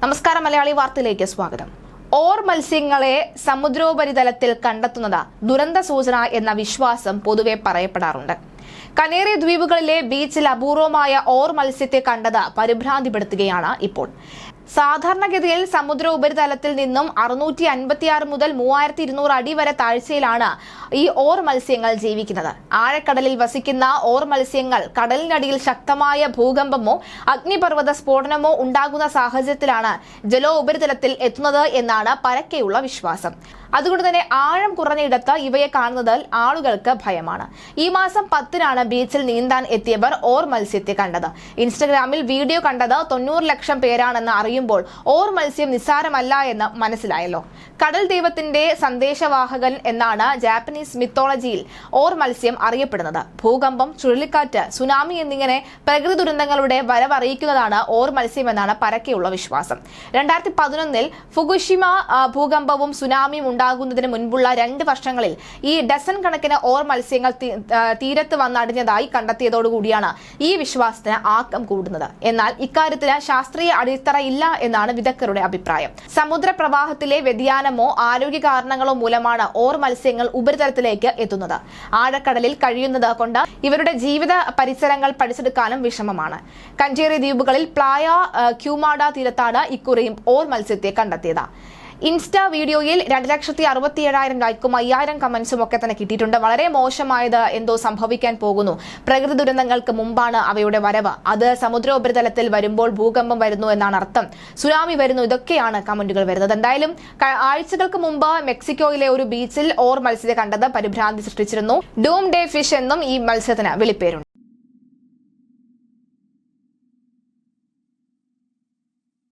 നമസ്കാരം, മലയാളി വാർത്തയിലേക്ക് സ്വാഗതം. ഓർ മത്സ്യങ്ങളെ സമുദ്രോപരിതലത്തിൽ കണ്ടെത്തുന്നത് ദുരന്ത സൂചന എന്ന വിശ്വാസം പൊതുവെ പറയപ്പെടാറുണ്ട്. കനേറി ദ്വീപുകളിലെ ബീച്ചിൽ അപൂർവമായ ഓർ മത്സ്യത്തെ കണ്ടത് പരിഭ്രാന്തിപ്പെടുത്തുകയാണ് ഇപ്പോൾ. സാധാരണഗതിയിൽ സമുദ്ര ഉപരിതലത്തിൽ നിന്നും 656 മുതൽ 3200 അടി വരെ താഴ്ചയിലാണ് ഈ ഓർ മത്സ്യങ്ങൾ ജീവിക്കുന്നത്. ആഴക്കടലിൽ വസിക്കുന്ന ഓർ മത്സ്യങ്ങൾ കടലിനടിയിൽ ശക്തമായ ഭൂകമ്പമോ അഗ്നിപർവ്വത സ്ഫോടനമോ ഉണ്ടാകുന്ന സാഹചര്യത്തിലാണ് ജലോ ഉപരിതലത്തിൽ എത്തുന്നത് എന്നാണ് പരക്കെയുള്ള വിശ്വാസം. അതുകൊണ്ട് തന്നെ ആഴം കുറഞ്ഞയിടത്ത് ഇവയെ കാണുന്നത് ആളുകൾക്ക് ഭയമാണ്. ഈ മാസം 10-നാണ് ബീച്ചിൽ നീന്താൻ എത്തിയവർ ഓർ മത്സ്യത്തെ കണ്ടത്. ഇൻസ്റ്റഗ്രാമിൽ വീഡിയോ കണ്ടത് 90 ലക്ഷം പേരാണെന്ന് അറിയുമ്പോൾ ഓർ മത്സ്യം നിസ്സാരമല്ല എന്ന് മനസ്സിലായല്ലോ. കടൽ ദൈവത്തിന്റെ സന്ദേശവാഹകൻ എന്നാണ് ജാപ്പനീസ് മിത്തോളജിയിൽ ഓർ മത്സ്യം അറിയപ്പെടുന്നത്. ഭൂകമ്പം, ചുഴലിക്കാറ്റ്, സുനാമി എന്നിങ്ങനെ പ്രകൃതി ദുരന്തങ്ങളുടെ വരവറിയിക്കുന്നതാണ് ഓർ മത്സ്യം എന്നാണ് പരക്കെയുള്ള വിശ്വാസം. 2011-ൽ ഫുകുഷിമ ഭൂകമ്പവും സുനാമിയും ഉണ്ടാകുന്നതിന് മുൻപുള്ള 2 വർഷങ്ങളിൽ ഈ ഡസൻ കണക്കിന് ഓർ മത്സ്യങ്ങൾ തീരത്ത് വന്നടിഞ്ഞതായി കണ്ടെത്തിയതോടുകൂടിയാണ് ഈ വിശ്വാസത്തിന് ആക്കം കൂടുന്നത്. എന്നാൽ ഇക്കാര്യത്തിന് ശാസ്ത്രീയ അടിത്തറ ഇല്ല എന്നാണ് വിദഗ്ധരുടെ അഭിപ്രായം. സമുദ്ര പ്രവാഹത്തിലെ വ്യതിയാനമോ ആരോഗ്യ കാരണങ്ങളോ മൂലമാണ് ഓർ മത്സ്യങ്ങൾ ഉപരിതലത്തിലേക്ക് എത്തുന്നത്. ആഴക്കടലിൽ കഴിയുന്നത് കൊണ്ട് ഇവരുടെ ജീവിത പരിസരങ്ങൾ പഠിച്ചെടുക്കാനും വിഷമമാണ്. കഞ്ചേരി ദ്വീപുകളിൽ പ്ലായ ക്യൂമാഡ തീരത്താണ് ഇക്കുറിയും ഓർ മത്സ്യത്തെ കണ്ടെത്തിയത്. ഇൻസ്റ്റാ വീഡിയോയിൽ 2,67,000 ലൈക്കും 5,000 കമന്റ്സും ഒക്കെ തന്നെ കിട്ടിയിട്ടുണ്ട്. വളരെ മോശമായത് എന്തോ സംഭവിക്കാൻ പോകുന്നു. പ്രകൃതി ദുരന്തങ്ങൾക്ക് മുമ്പാണ് അവയുടെ വരവ്. അത് സമുദ്രോപരിതലത്തിൽ വരുമ്പോൾ ഭൂകമ്പം വരുന്നു എന്നാണ് അർത്ഥം. സുനാമി വരുന്നു, ഇതൊക്കെയാണ് കമന്റുകൾ വരുന്നത്. എന്തായാലും ആഴ്ചകൾക്ക് മുമ്പ് മെക്സിക്കോയിലെ ഒരു ബീച്ചിൽ ഓർ മത്സ്യത്തെ കണ്ടത് പരിഭ്രാന്തി സൃഷ്ടിച്ചിരുന്നു. ഡൂം ഡേ ഫിഷ് എന്നും ഈ മത്സ്യത്തിന് വിളിപ്പേരുണ്ട്.